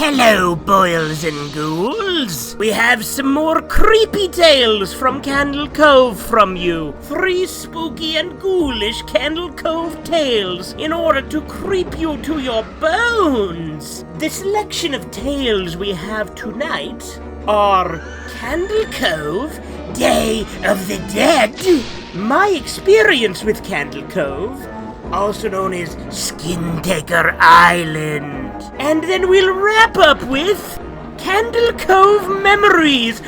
Hello, boils and ghouls. We have some more creepy tales from Candle Cove from you. 3 spooky and ghoulish Candle Cove tales in order to creep you to your bones. The selection of tales we have tonight are Candle Cove, Day of the Dead, my experience with Candle Cove, also known as Skintaker Island. And then we'll wrap up with Candle Cove Memories.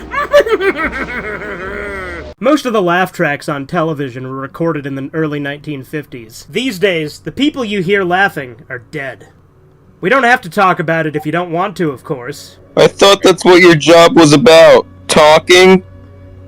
Most of the laugh tracks on television were recorded in the early 1950s. These days, the people you hear laughing are dead. We don't have to talk about it if you don't want to, of course. I thought that's what your job was about. Talking?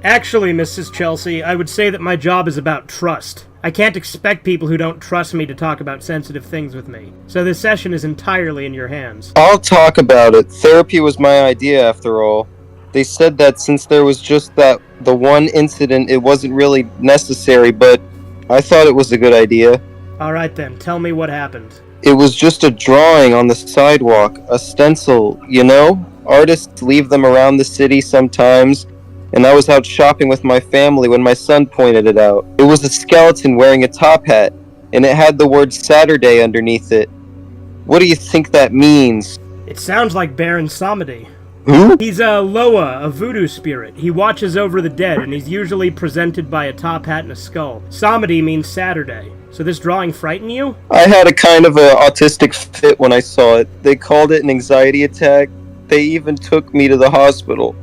Actually, Mrs. Chelsea, I would say that my job is about trust. I can't expect people who don't trust me to talk about sensitive things with me. So this session is entirely in your hands. I'll talk about it. Therapy was my idea, after all. They said that since there was just the one incident, it wasn't really necessary, but I thought it was a good idea. Alright then, tell me what happened. It was just a drawing on the sidewalk, a stencil, you know? Artists leave them around the city sometimes, and I was out shopping with my family when my son pointed it out. It was a skeleton wearing a top hat, and it had the word Saturday underneath it. What do you think that means? It sounds like Baron Samedi. Who? He's a Loa, a voodoo spirit. He watches over the dead, and he's usually presented by a top hat and a skull. Samedi means Saturday. So this drawing frighten you? I had a kind of an autistic fit when I saw it. They called it an anxiety attack. They even took me to the hospital.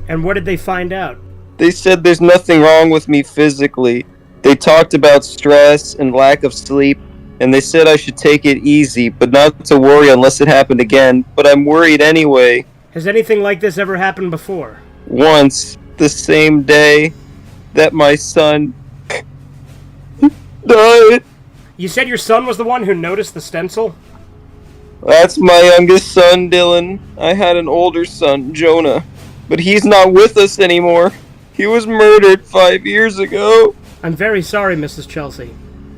And what did they find out? They said there's nothing wrong with me physically. They talked about stress and lack of sleep, and they said I should take it easy, but not to worry unless it happened again. But I'm worried anyway. Has anything like this ever happened before? Once, the same day that my son died. You said your son was the one who noticed the stencil? That's my youngest son, Dylan. I had an older son, Jonah. But he's not with us anymore. He was murdered 5 years ago. I'm very sorry, Mrs. Chelsea.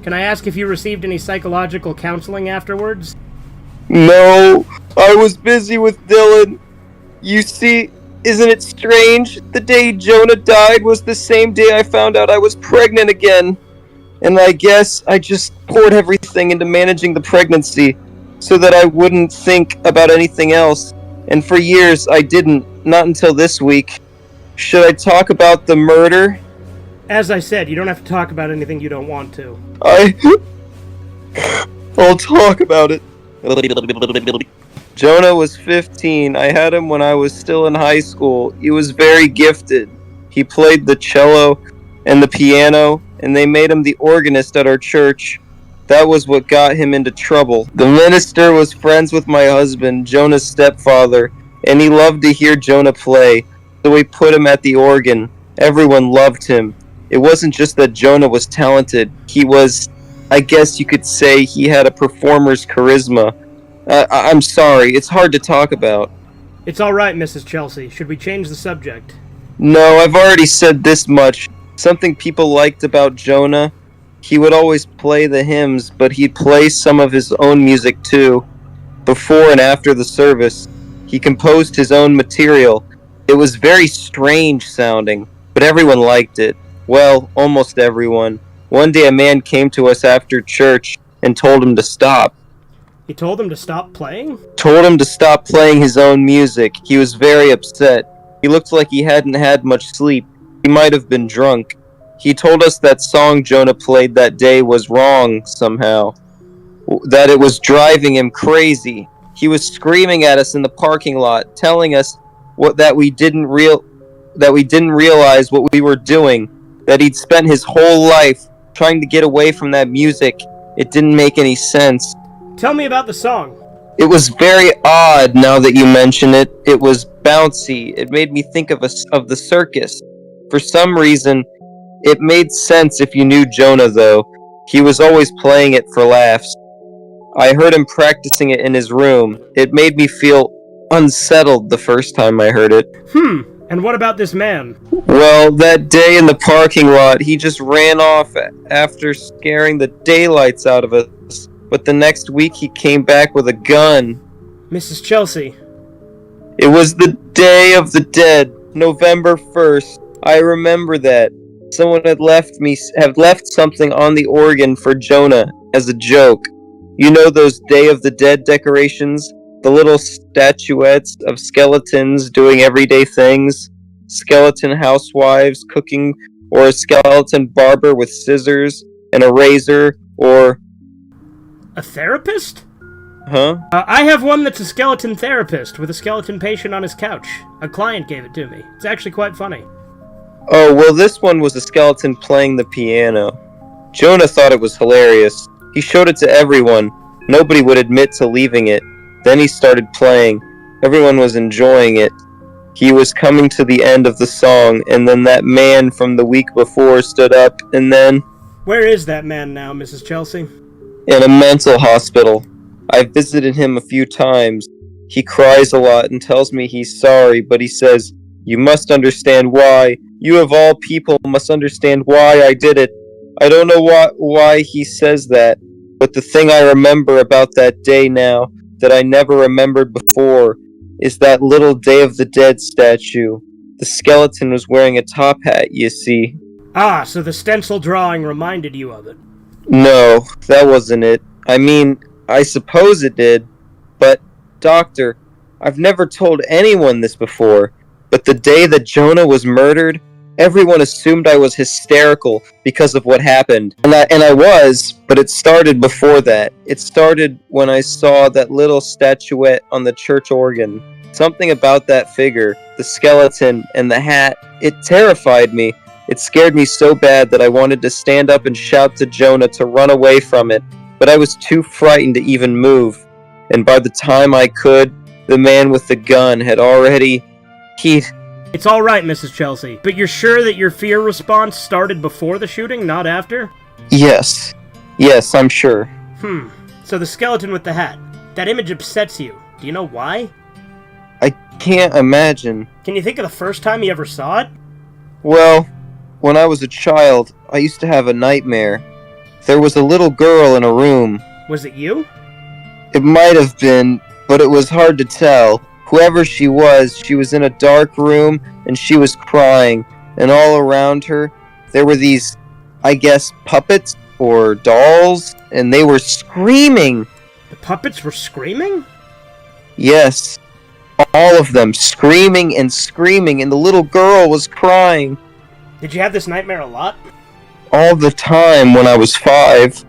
Can I ask if you received any psychological counseling afterwards? No, I was busy with Dylan. You see, isn't it strange? The day Jonah died was the same day I found out I was pregnant again. And I guess I just poured everything into managing the pregnancy so that I wouldn't think about anything else. And for years I didn't. Not until this week. Should I talk about the murder? As I said, you don't have to talk about anything you don't want to. I'll talk about it. Jonah was 15. I had him when I was still in high school. He was very gifted. He played the cello and the piano, and they made him the organist at our church. That was what got him into trouble. The minister was friends with my husband, Jonah's stepfather, and he loved to hear Jonah play, so we put him at the organ. Everyone loved him. It wasn't just that Jonah was talented. He was, I guess you could say, he had a performer's charisma. I'm sorry, it's hard to talk about. It's alright, Mrs. Chelsea. Should we change the subject? No, I've already said this much. Something people liked about Jonah, he would always play the hymns, but he'd play some of his own music too. Before and after the service, he composed his own material. It was very strange sounding, but everyone liked it. Well, almost everyone. One day a man came to us after church and told him to stop. He told him to stop playing? Told him to stop playing his own music. He was very upset. He looked like he hadn't had much sleep. He might have been drunk. He told us that song Jonah played that day was wrong somehow. That it was driving him crazy. He was screaming at us in the parking lot, telling us that we didn't realize what we were doing, that he'd spent his whole life trying to get away from that music. It didn't make any sense. Tell me about the song. It was very odd now that you mention it. It was bouncy. It made me think of the circus. For some reason, it made sense if you knew Jonah, though. He was always playing it for laughs. I heard him practicing it in his room. It made me feel unsettled the first time I heard it. And what about this man? Well, that day in the parking lot, he just ran off after scaring the daylights out of us. But the next week he came back with a gun. Mrs. Chelsea, It was the Day of the Dead, November 1st. I remember that. Someone had left something on the organ for Jonah as a joke. You know those Day of the Dead decorations? The little statuettes of skeletons doing everyday things? Skeleton housewives cooking, or a skeleton barber with scissors and a razor, or... A therapist? Huh? I have one that's a skeleton therapist with a skeleton patient on his couch. A client gave it to me. It's actually quite funny. Oh, well, this one was a skeleton playing the piano. Jonah thought it was hilarious. He showed it to everyone. Nobody would admit to leaving it. Then he started playing. Everyone was enjoying it. He was coming to the end of the song, and then that man from the week before stood up, and then... Where is that man now, Mrs. Chelsea? In a mental hospital. I visited him a few times. He cries a lot and tells me he's sorry, but he says, "You must understand why. You of all people must understand why I did it." I don't know why he says that, but the thing I remember about that day now, that I never remembered before, is that little Day of the Dead statue. The skeleton was wearing a top hat, you see. Ah, so the stencil drawing reminded you of it. No, that wasn't it. I mean, I suppose it did, but, Doctor, I've never told anyone this before, but the day that Jonah was murdered, everyone assumed I was hysterical because of what happened. And I was, but it started before that. It started when I saw that little statuette on the church organ. Something about that figure, the skeleton, and the hat, it terrified me. It scared me so bad that I wanted to stand up and shout to Jonah to run away from it, but I was too frightened to even move. And by the time I could, the man with the gun had already... It's alright, Mrs. Chelsea, but you're sure that your fear response started before the shooting, not after? Yes, I'm sure. So the skeleton with the hat, that image upsets you. Do you know why? I can't imagine. Can you think of the first time you ever saw it? Well, when I was a child, I used to have a nightmare. There was a little girl in a room. Was it you? It might have been, but it was hard to tell. Whoever she was in a dark room, and she was crying, and all around her, there were these, I guess, puppets, or dolls, and they were screaming. The puppets were screaming? Yes, all of them, screaming, and the little girl was crying. Did you have this nightmare a lot? All the time when I was 5.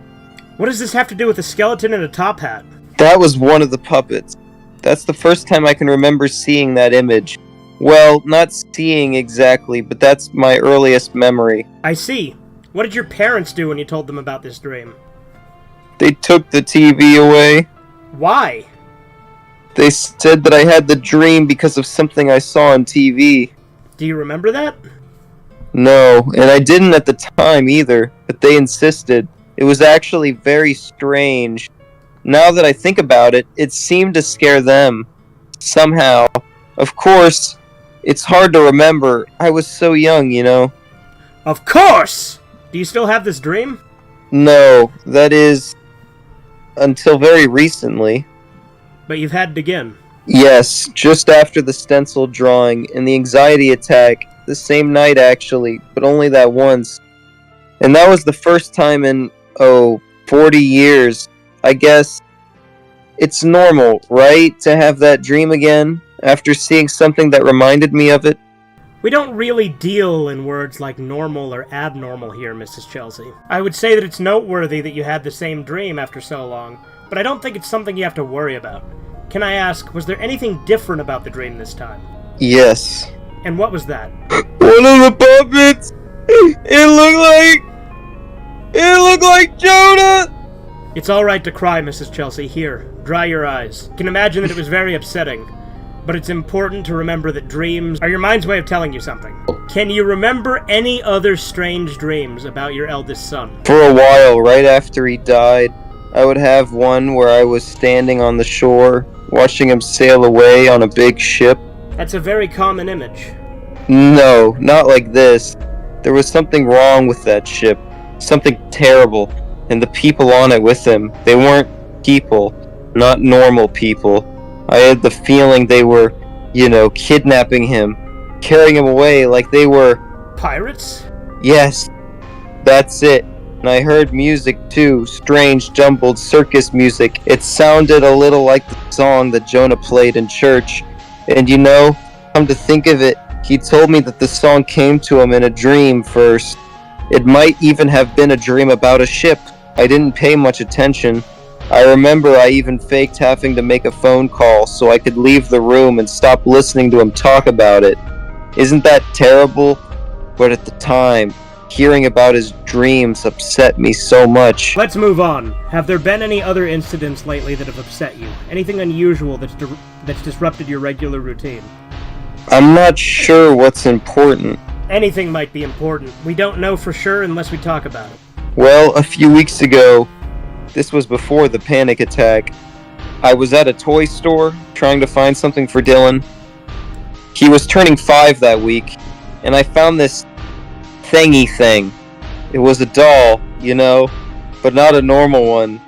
What does this have to do with a skeleton and a top hat? That was one of the puppets. That's the first time I can remember seeing that image. Well, not seeing exactly, but that's my earliest memory. I see. What did your parents do when you told them about this dream? They took the TV away. Why? They said that I had the dream because of something I saw on TV. Do you remember that? No, and I didn't at the time either, but they insisted. It was actually very strange. Now that I think about it, it seemed to scare them. Somehow. Of course, it's hard to remember. I was so young, you know. Of course! Do you still have this dream? No, that is... until very recently. But you've had it again. Yes, just after the stencil drawing and the anxiety attack. The same night, actually, but only that once. And that was the first time in, 40 years. I guess it's normal, right, to have that dream again, after seeing something that reminded me of it? We don't really deal in words like normal or abnormal here, Mrs. Chelsea. I would say that it's noteworthy that you had the same dream after so long, but I don't think it's something you have to worry about. Can I ask, was there anything different about the dream this time? Yes. And what was that? One of the puppets! It looked like Jonah! It's alright to cry, Mrs. Chelsea. Here, dry your eyes. I can imagine that it was very upsetting, but it's important to remember that dreams are your mind's way of telling you something. Can you remember any other strange dreams about your eldest son? For a while, right after he died, I would have one where I was standing on the shore, watching him sail away on a big ship. That's a very common image. No, not like this. There was something wrong with that ship. Something terrible. And the people on it with him, they weren't people. Not normal people. I had the feeling they were kidnapping him, carrying him away like they were... Pirates? Yes, that's it. And I heard music too, strange, jumbled circus music. It sounded a little like the song that Jonah played in church. And come to think of it, he told me that the song came to him in a dream first. It might even have been a dream about a ship. I didn't pay much attention. I remember I even faked having to make a phone call so I could leave the room and stop listening to him talk about it. Isn't that terrible? But at the time, hearing about his dreams upset me so much. Let's move on. Have there been any other incidents lately that have upset you? Anything unusual that's disrupted your regular routine? I'm not sure what's important. Anything might be important. We don't know for sure unless we talk about it. Well, a few weeks ago, this was before the panic attack, I was at a toy store trying to find something for Dylan. He was turning 5 that week, and I found this thingy thing. It was a doll, but not a normal one.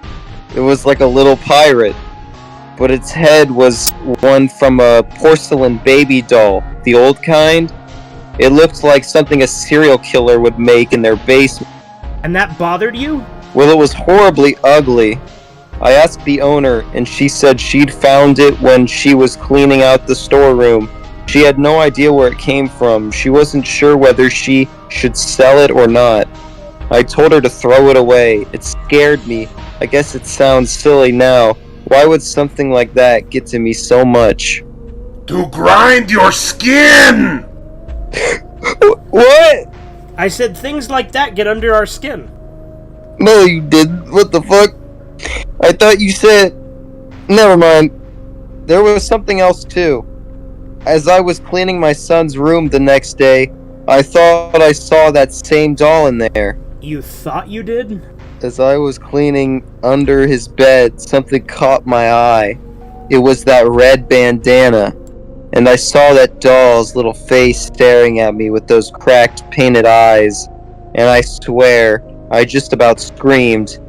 It was like a little pirate, but its head was one from a porcelain baby doll, the old kind. It looked like something a serial killer would make in their basement. And that bothered you? Well, it was horribly ugly. I asked the owner, and she said she'd found it when she was cleaning out the storeroom. She had no idea where it came from. She wasn't sure whether she should sell it or not. I told her to throw it away. It scared me. I guess it sounds silly now. Why would something like that get to me so much? To grind your skin! What? I said things like that get under our skin. No, you didn't. What the fuck? I thought you said... Never mind. There was something else too. As I was cleaning my son's room the next day, I thought I saw that same doll in there. You thought you did? As I was cleaning under his bed, something caught my eye. It was that red bandana. And I saw that doll's little face staring at me with those cracked, painted eyes. And I swear, I just about screamed.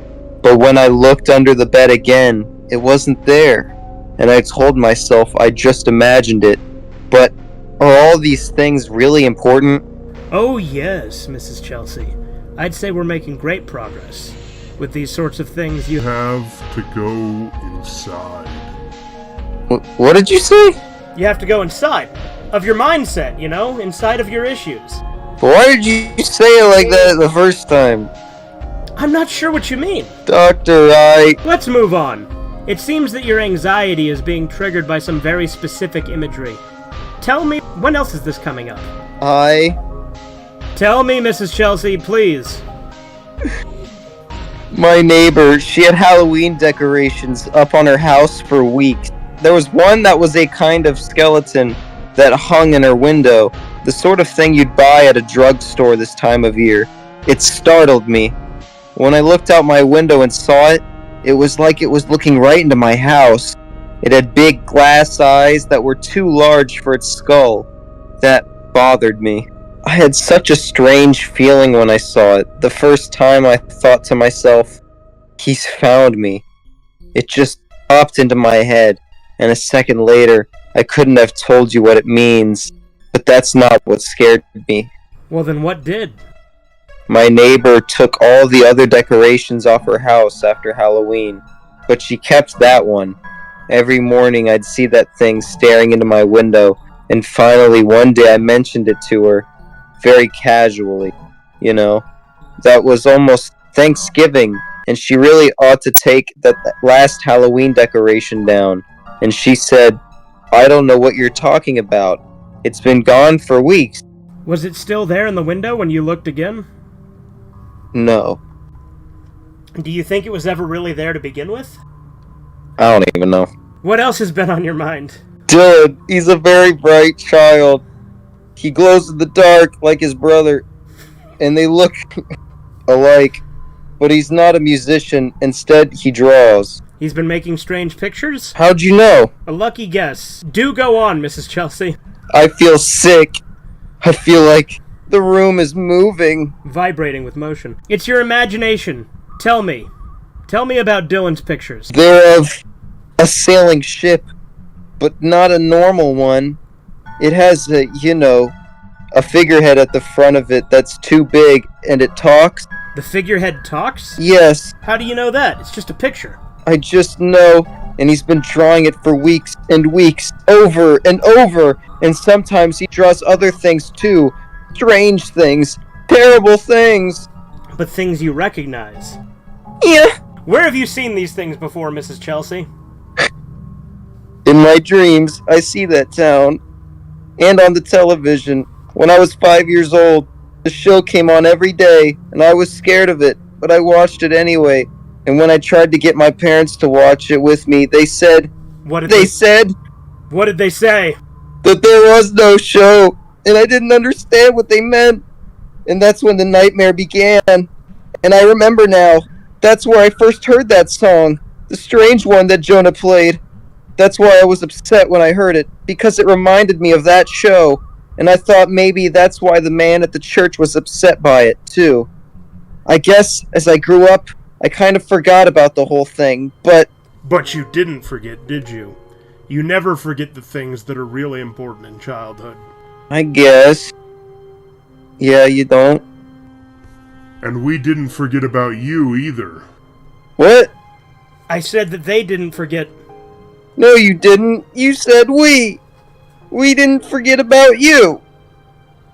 But when I looked under the bed again, it wasn't there. And I told myself I just imagined it. But are all these things really important? Oh yes, Mrs. Chelsea. I'd say we're making great progress. With these sorts of things, you have to go inside. What did you say? You have to go inside of your mindset, inside of your issues. Why did you say it like that the first time? I'm not sure what you mean. Doctor, Let's move on. It seems that your anxiety is being triggered by some very specific imagery. Tell me, when else is this coming up? Tell me, Mrs. Chelsea, please. My neighbor, she had Halloween decorations up on her house for weeks. There was one that was a kind of skeleton that hung in her window, the sort of thing you'd buy at a drugstore this time of year. It startled me. When I looked out my window and saw it, it was like it was looking right into my house. It had big glass eyes that were too large for its skull. That bothered me. I had such a strange feeling when I saw it. The first time I thought to myself, he's found me. It just popped into my head, and a second later, I couldn't have told you what it means, but that's not what scared me. Well, then what did? My neighbor took all the other decorations off her house after Halloween, but she kept that one. Every morning I'd see that thing staring into my window, and finally one day I mentioned it to her, very casually, That was almost Thanksgiving, and she really ought to take that last Halloween decoration down. And she said, I don't know what you're talking about. It's been gone for weeks. Was it still there in the window when you looked again? No. Do you think it was ever really there to begin with? I don't even know. What else has been on your mind? Dylan, he's a very bright child. He glows in the dark like his brother, and they look alike, but he's not a musician. Instead, he draws. He's been making strange pictures? How'd you know? A lucky guess. Do go on, Mrs. Chelsea. I feel sick. I feel like the room is moving. Vibrating with motion. It's your imagination. Tell me. Tell me about Dylan's pictures. They're of a sailing ship, but not a normal one. It has a figurehead at the front of it that's too big, and it talks. The figurehead talks? Yes, How do you know that? It's just a picture. I just know, and he's been drawing it for weeks and weeks, over and over, and sometimes he draws other things too. Strange things, terrible things. But things you recognize. Yeah. Where have you seen these things before, Mrs. Chelsea? In my dreams, I see that town. And on the television. When I was 5 years old, the show came on every day, and I was scared of it, but I watched it anyway. And when I tried to get my parents to watch it with me, they said... What did they said... What did they say? That there was no show, and I didn't understand what they meant. And that's when the nightmare began. And I remember now. That's where I first heard that song. The strange one that Jonah played. That's why I was upset when I heard it, because it reminded me of that show, and I thought maybe that's why the man at the church was upset by it, too. I guess, as I grew up, I kind of forgot about the whole thing, but... But you didn't forget, did you? You never forget the things that are really important in childhood. I guess. Yeah, you don't? And we didn't forget about you, either. What? I said that they didn't forget. No, you didn't. You said we. We didn't forget about you.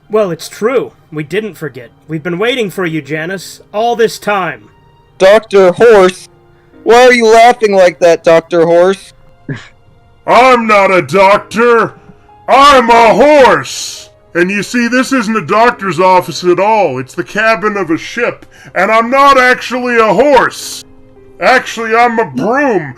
Well, it's true. We didn't forget. We've been waiting for you, Janice, all this time. Dr. Horse? Why are you laughing like that, Dr. Horse? I'm not a doctor! I'm a horse! And you see, this isn't a doctor's office at all. It's the cabin of a ship. And I'm not actually a horse! Actually, I'm a broom!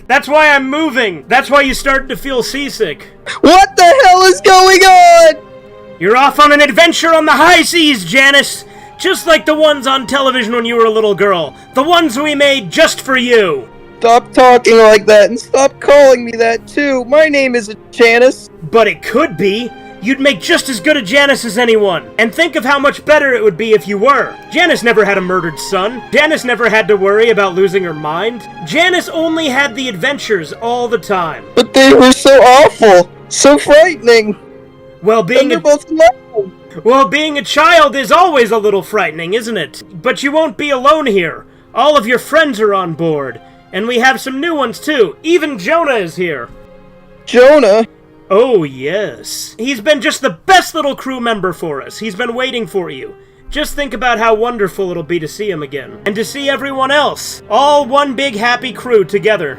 That's why I'm moving! That's why you started to feel seasick. What the hell is going on? You're off on an adventure on the high seas, Janice! Just like the ones on television when you were a little girl. The ones we made just for you! Stop talking like that and stop calling me that too. My name isn't Janice. But it could be. You'd make just as good a Janice as anyone. And think of how much better it would be if you were. Janice never had a murdered son. Janice never had to worry about losing her mind. Janice only had the adventures all the time. But they were so awful. So frightening. Well, being a child is always a little frightening, isn't it? But you won't be alone here. All of your friends are on board. And we have some new ones, too. Even Jonah is here. Jonah? Oh, yes. He's been just the best little crew member for us. He's been waiting for you. Just think about how wonderful it'll be to see him again. And to see everyone else. All one big happy crew together.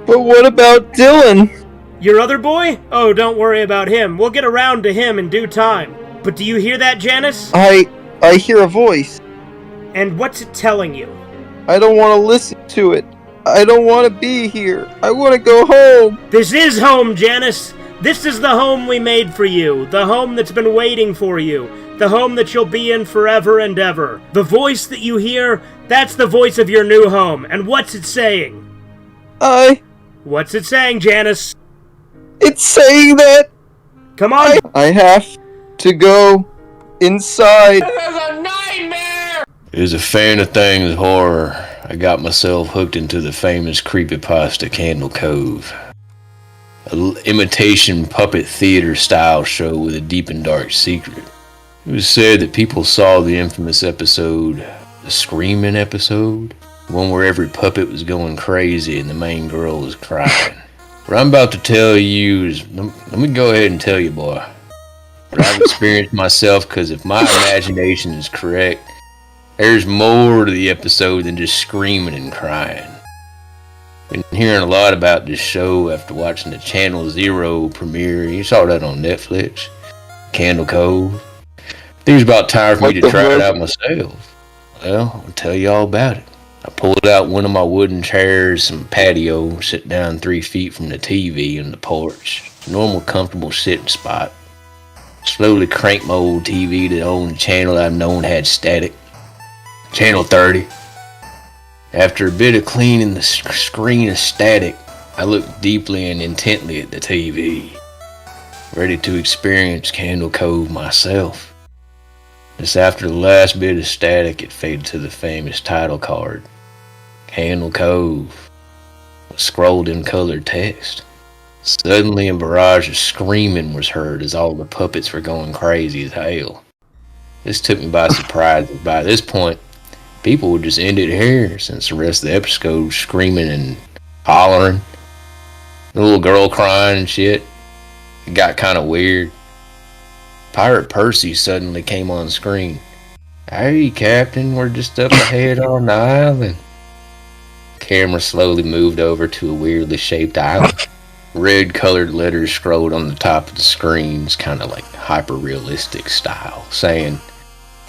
But what about Dylan? Your other boy? Oh, don't worry about him. We'll get around to him in due time. But do you hear that, Janice? I hear a voice. And what's it telling you? I don't want to listen to it. I don't want to be here. I want to go home. This is home, Janice. This is the home we made for you. The home that's been waiting for you. The home that you'll be in forever and ever. The voice that you hear, that's the voice of your new home. And what's it saying? What's it saying, Janice? It's saying that... Come on. I have to go inside. This is a nightmare! As a fan of things horror, I got myself hooked into the famous creepypasta Candle Cove. An imitation puppet theater style show with a deep and dark secret. It was said that people saw the infamous episode, the Screaming episode, one where every puppet was going crazy and the main girl was crying. What I'm about to tell you is, let me go ahead and tell you, boy. What I've experienced myself, because if my imagination is correct, there's more to the episode than just screaming and crying. Been hearing a lot about this show after watching the Channel Zero premiere. You saw that on Netflix. Candle Cove. I think it was about time for me to try it out myself. Well, I'll tell you all about it. I pulled out one of my wooden chairs, some patio, sit down 3 feet from the TV on the porch. Normal, comfortable sitting spot. Slowly cranked my old TV to the only channel I've known had static. Channel 30. After a bit of cleaning the screen of static, I looked deeply and intently at the TV, ready to experience Candle Cove myself. Just after the last bit of static, it faded to the famous title card, Candle Cove, with scrolled in colored text. Suddenly, a barrage of screaming was heard as all the puppets were going crazy as hell. This took me by surprise. By this point, people would just end it here since the rest of the episode was screaming and hollering. The little girl crying and shit. It got kind of weird. Pirate Percy suddenly came on screen. "Hey, Captain, we're just up ahead on the island." Camera slowly moved over to a weirdly shaped island. Red colored letters scrolled on the top of the screens, kind of like hyper-realistic style, saying,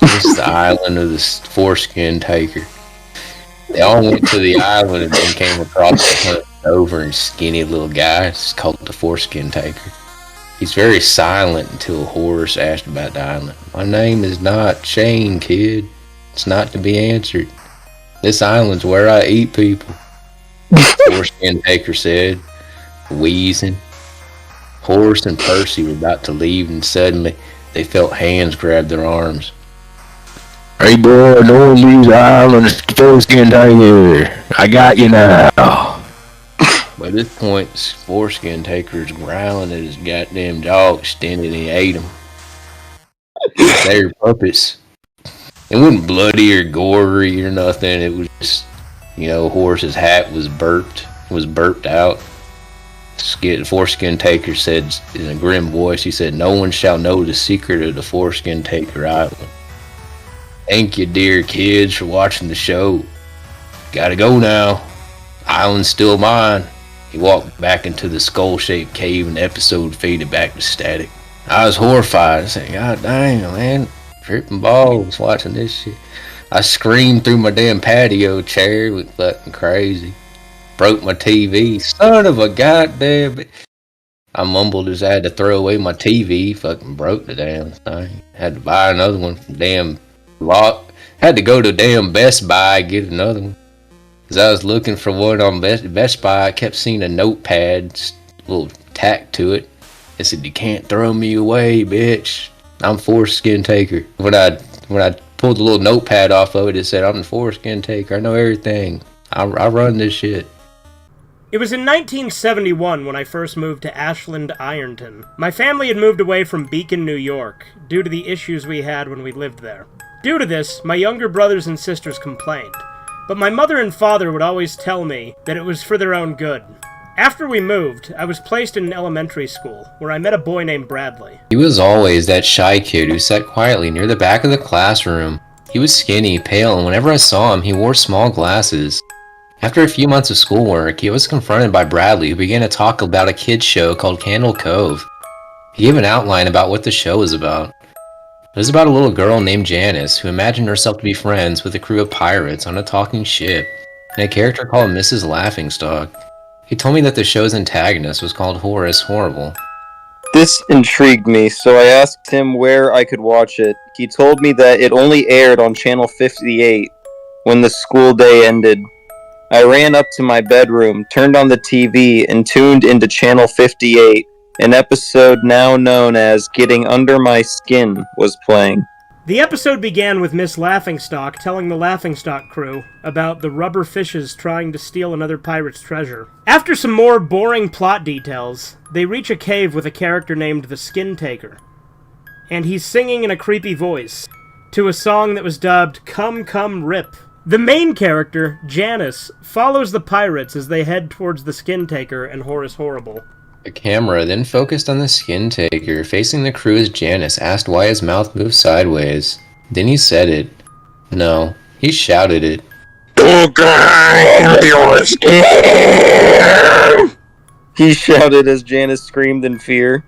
"This is the island of the foreskin taker." They all went to the island and then came across a over and skinny little guy. It's called the foreskin taker. He's very silent until Horace asked about the island. "My name is not Shane, kid. It's not to be answered. This island's where I eat people," foreskin taker said, wheezing. Horace and Percy were about to leave, and suddenly they felt hands grab their arms. "Hey boy, no one leaves the island, foreskin taker. I got you now." By this point, foreskin taker's growling at his goddamn jaw extended and he ate him. They were puppets. It wasn't bloody or gory or nothing. It was just, Horace's hat was burped out. Foreskin taker said in a grim voice, he said, "No one shall know the secret of the foreskin taker island. Thank you, dear kids, for watching the show. Gotta go now. Island's still mine." He walked back into the skull-shaped cave and the episode faded back to static. I was horrified. I said, "God dang, man. Tripping balls watching this shit." I screamed through my damn patio chair. It was fucking crazy. Broke my TV. Son of a goddamn... I mumbled as I had to throw away my TV. Fucking broke the damn thing. Had to buy another one from damn lot. Had to go to damn Best Buy and get another one. As I was looking for one on Best Buy, I kept seeing a notepad, a little tack to it. It said, "You can't throw me away, bitch. I'm foreskin taker." When I pulled the little notepad off of it, it said, "I'm the foreskin taker. I know everything. I run this shit." It was in 1971 when I first moved to Ashland, Ironton. My family had moved away from Beacon, New York, due to the issues we had when we lived there. Due to this, my younger brothers and sisters complained. But my mother and father would always tell me that it was for their own good. After we moved, I was placed in an elementary school, where I met a boy named Bradley. He was always that shy kid who sat quietly near the back of the classroom. He was skinny, pale, and whenever I saw him, he wore small glasses. After a few months of schoolwork, he was confronted by Bradley, who began to talk about a kids show called Cove. He gave an outline about what the show was about. It was about a little girl named Janice who imagined herself to be friends with a crew of pirates on a talking ship, and a character called Mrs. Laughingstock. He told me that the show's antagonist was called Horace Horrible. This intrigued me, so I asked him where I could watch it. He told me that it only aired on Channel 58 when the school day ended. I ran up to my bedroom, turned on the TV, and tuned into Channel 58. An episode now known as Getting Under My Skin was playing. The episode began with Miss Laughingstock telling the Laughingstock crew about the rubber fishes trying to steal another pirate's treasure. After some more boring plot details, they reach a cave with a character named the Skintaker. And he's singing in a creepy voice to a song that was dubbed Come Come Rip. The main character, Janice, follows the pirates as they head towards the Skintaker and Horace Horrible. The camera then focused on the Skintaker. Facing the crew as Janice asked why his mouth moved sideways. Then he said it. No, he shouted it. He shouted as Janice screamed in fear.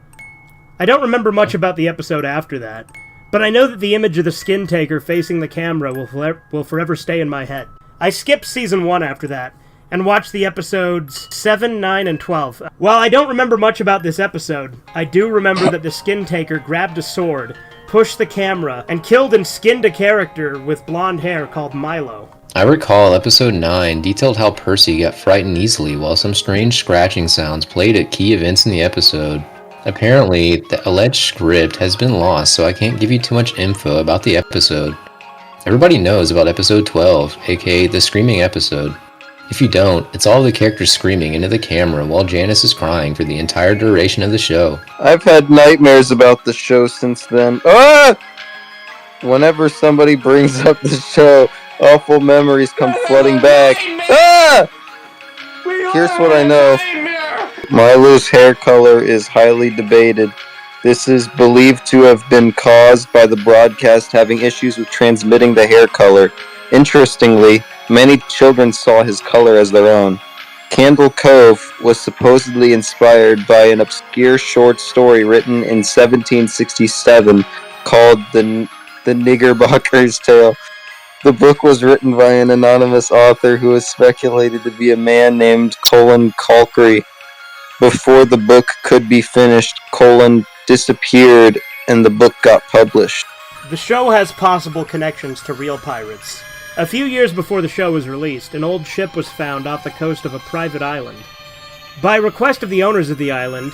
I don't remember much about the episode after that, but I know that the image of the Skintaker facing the camera will forever stay in my head. I skipped Season 1 after that, and watched the episodes 7, 9, and 12. While I don't remember much about this episode, I do remember that the Skintaker grabbed a sword, pushed the camera, and killed and skinned a character with blonde hair called Milo. I recall episode 9 detailed how Percy got frightened easily while some strange scratching sounds played at key events in the episode. Apparently, the alleged script has been lost, so I can't give you too much info about the episode. Everybody knows about episode 12, aka the screaming episode. If you don't, it's all the characters screaming into the camera while Janice is crying for the entire duration of the show. I've had nightmares about the show since then. Ah! Whenever somebody brings up the show, awful memories come flooding back. Ah! Here's what I know. Milo's hair color is highly debated. This is believed to have been caused by the broadcast having issues with transmitting the hair color. Interestingly, many children saw his color as their own. Candle Cove was supposedly inspired by an obscure short story written in 1767 called The Knickerbocker's Tale. The book was written by an anonymous author who is speculated to be a man named Colin Calkry. Before the book could be finished, Colin disappeared and the book got published. The show has possible connections to real pirates. A few years before the show was released, an old ship was found off the coast of a private island. By request of the owners of the island,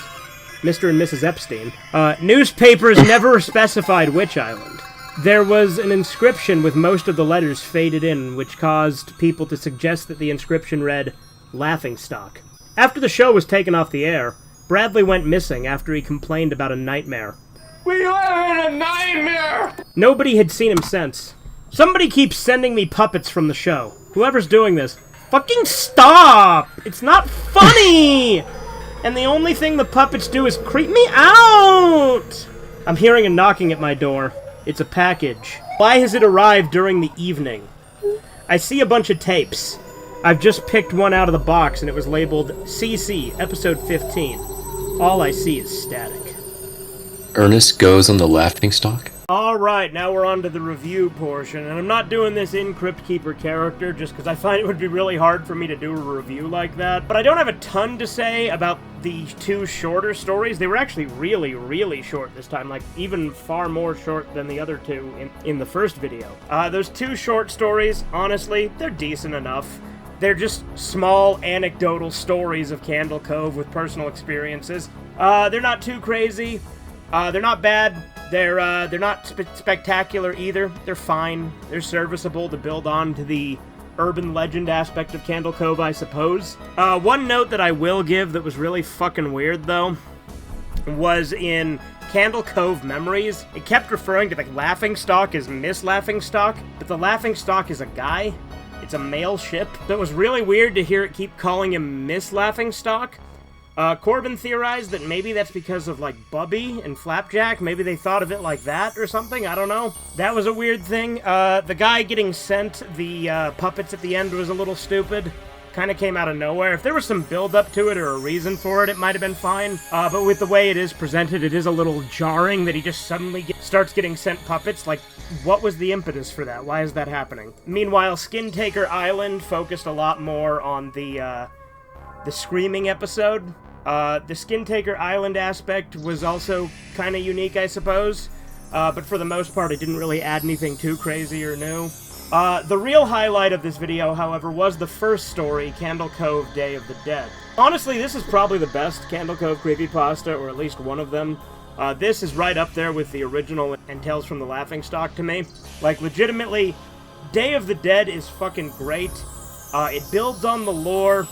Mr. and Mrs. Epstein, newspapers never specified which island. There was an inscription with most of the letters faded in, which caused people to suggest that the inscription read, "Laughingstock." After the show was taken off the air, Bradley went missing after he complained about a nightmare. We live in a nightmare! Nobody had seen him since. Somebody keeps sending me puppets from the show. Whoever's doing this, fucking stop! It's not funny! And the only thing the puppets do is creep me out! I'm hearing a knocking at my door. It's a package. Why has it arrived during the evening? I see a bunch of tapes. I've just picked one out of the box and it was labeled CC, episode 15. All I see is static. Ernest goes on the laughingstock? Alright, now we're on to the review portion, and I'm not doing this in Crypt Keeper character just because I find it would be really hard for me to do a review like that. But I don't have a ton to say about the two shorter stories. They were actually really, really short this time, like even far more short than the other two in the first video. Those two short stories, honestly, they're decent enough. They're just small, anecdotal stories of Candle Cove with personal experiences. They're not too crazy. They're not bad. They're not spectacular either. They're fine. They're serviceable to build on to the urban legend aspect of Candle Cove, I suppose. One note that I will give that was really fucking weird, though, was in Candle Cove Memories. It kept referring to the laughingstock as Miss Laughingstock, but the laughingstock is a guy. It's a male ship. So it was really weird to hear it keep calling him Miss Laughingstock. Corbin theorized that maybe that's because of, like, Bubby and Flapjack. Maybe they thought of it like that or something. I don't know. That was a weird thing. The guy getting sent the puppets at the end was a little stupid. Kind of came out of nowhere. If there was some build-up to it or a reason for it, it might have been fine. But with the way it is presented, it is a little jarring that he just suddenly starts getting sent puppets. Like, what was the impetus for that? Why is that happening? Meanwhile, Skintaker Island focused a lot more on the Screaming episode. The Skintaker Island aspect was also kind of unique, I suppose, but for the most part it didn't really add anything too crazy or new. The real highlight of this video, however, was the first story, Candle Cove Day of the Dead. Honestly, this is probably the best Candle Cove creepypasta, or at least one of them. This is right up there with the original and Tales from the Laughingstock to me. Like, legitimately, Day of the Dead is fucking great. It builds on the lore.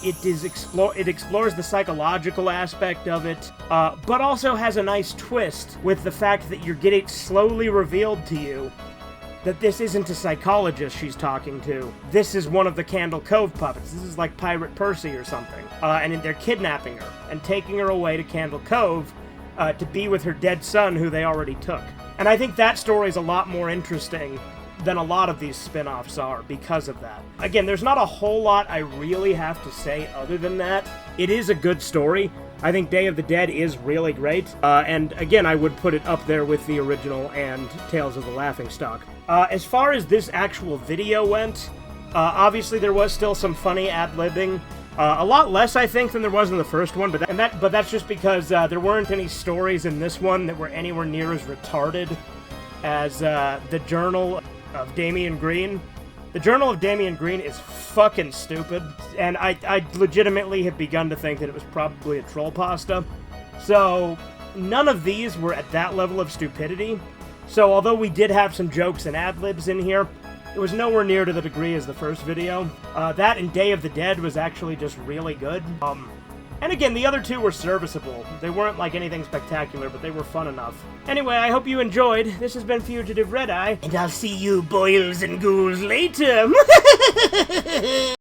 It explores the psychological aspect of it, but also has a nice twist with the fact that you're getting slowly revealed to you that this isn't a psychologist she's talking to. This is one of the Candle Cove puppets. This is like Pirate Percy or something. And they're kidnapping her and taking her away to Candle Cove to be with her dead son, who they already took. And I think that story is a lot more interesting than a lot of these spin-offs are because of that. Again, there's not a whole lot I really have to say other than that. It is a good story. I think Day of the Dead is really great. And again, I would put it up there with the original and Tales of the Laughingstock. As far as this actual video went, obviously there was still some funny ad-libbing. A lot less, I think, than there was in the first one, but that's just because there weren't any stories in this one that were anywhere near as retarded as the Journal of Damian Green. The Journal of Damian Green is fucking stupid, and I legitimately have begun to think that it was probably a troll pasta. So, none of these were at that level of stupidity. So, although we did have some jokes and ad-libs in here, It was nowhere near to the degree as the first video. That and Day of the Dead was actually just really good. And again, the other two were serviceable. They weren't like anything spectacular, but they were fun enough. Anyway, I hope you enjoyed. This has been Fugitive Red Eye, And I'll see you boils and ghouls later.